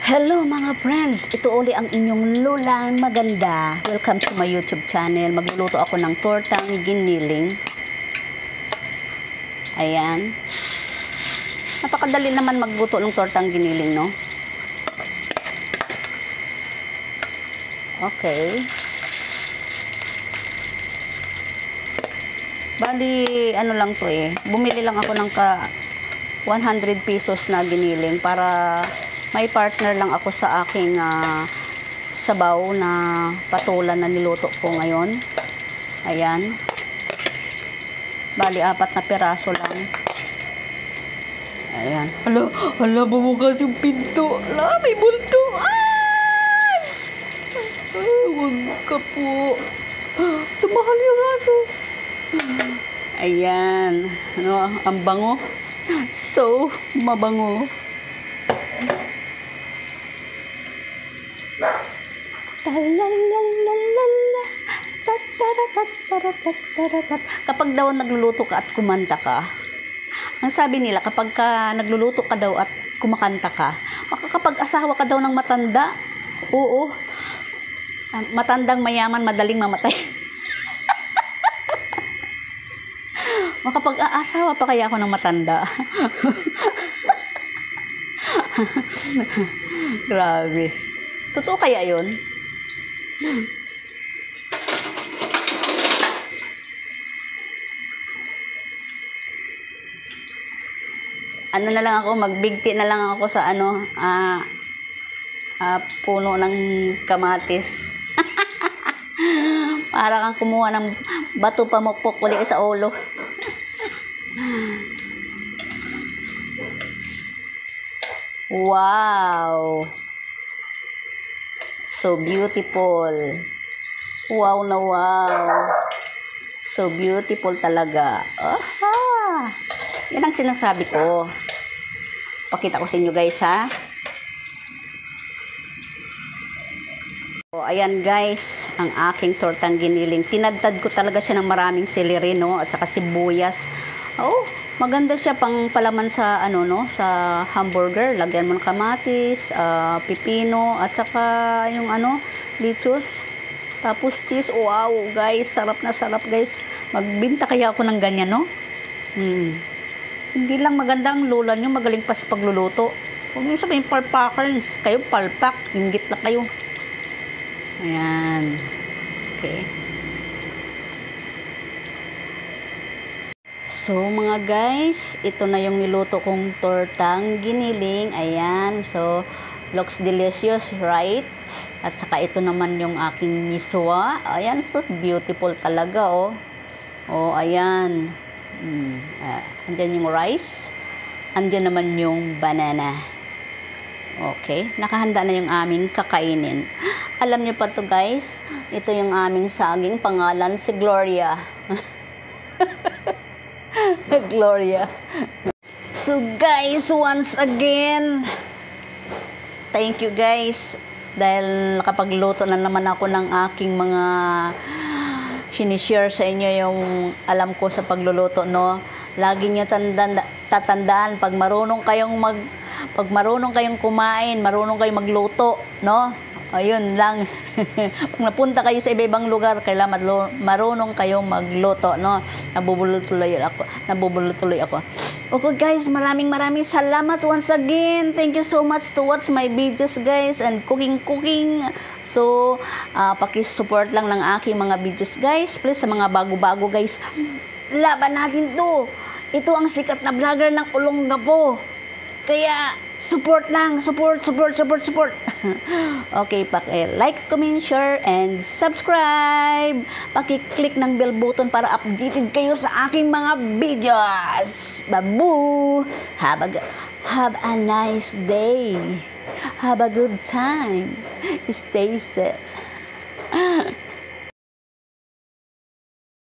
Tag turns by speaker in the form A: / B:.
A: Hello mga friends! Ito uli ang inyong Lola Maganda. Welcome to my YouTube channel. Magluluto ako ng tortang giniling. Ayan. Napakadali naman magluto ng tortang giniling, no? Okay. Bali, ano lang to eh. Bumili lang ako ng 100 pesos na giniling para may partner lang ako sa aking sabaw na patulan na niluto ko ngayon. Ayan. Bali, 4 na piraso lang. Ayan. Hala, bumukas yung pinto. Hala, may bulto. Ay! Huwag ka po. Tumahal yung aso. Ayan. Ano, ang bango. So, mabango. Kapag daw nagluluto ka at kumanta ka, ang sabi nila, kapag nagluluto ka daw at kumakanta ka, makakapag-asawa ka daw ng matanda. Oo. Matandang mayaman, madaling mamatay. Makapag-aasawa pa kaya ako ng matanda. Grabe. Totoo kaya yun? Ano na lang ako, magbigti na lang ako sa puno ng kamatis. Para kang kumuha ng bato pamukpok uli sa ulo. Wow! So beautiful. Wow na wow. So beautiful talaga. Aha! Yan ang sinasabi ko. Pakita ko sa inyo guys ha. So, ayan guys, ang aking tortang giniling. Tinadtad ko talaga siya ng maraming celery, no? At saka sibuyas. Oh, maganda siya pang palaman sa sa hamburger. Lagyan mo ng kamatis, pipino, at saka yung lettuce. Tapos cheese. Wow, guys, sarap na sarap, guys. Magbinta kaya ako ng ganyan, no? Hindi lang maganda ang lola nyo, magaling pa sa pagluluto. Huwag nyo sabihin palpakers. Kayo palpak, inggit na kayo. Ayan. Okay. So, mga guys, ito na yung niluto kong tortang giniling. Ayan. So, looks delicious, right? At saka ito naman yung aking miswa. Ayan. So, beautiful talaga, oh. Oh, ayan. Andyan yung rice. Andyan naman yung banana. Okay. Nakahanda na yung aming kakainin. Alam niyo pa to guys. Ito yung aming saging. Pangalan si Gloria. Gloria. So guys, once again, thank you guys dahil nakapagluto na naman ako ng aking mga sinishare sa inyo yung alam ko sa pagluluto, no. Lagi niyo tatandaan pag marunong kayong kumain, marunong kayong magluto, no. Ayun lang. Pag napunta kayo sa iba-ibang lugar, kailangan marunong kayong magluto, no? Nabubulutuloy ako. Okay guys, maraming salamat once again. Thank you so much to watch my videos guys and cooking. So, paki-support lang ng aking mga videos guys. Please, sa mga bago-bago guys, laban natin to. Ito ang sikat na vlogger ng Olongapo. Kaya, support lang. Support. Okay, like, comment, share, and subscribe. Paki-click ng bell button para updated kayo sa aking mga videos. Babu! Have a nice day. Have a good time. Stay safe.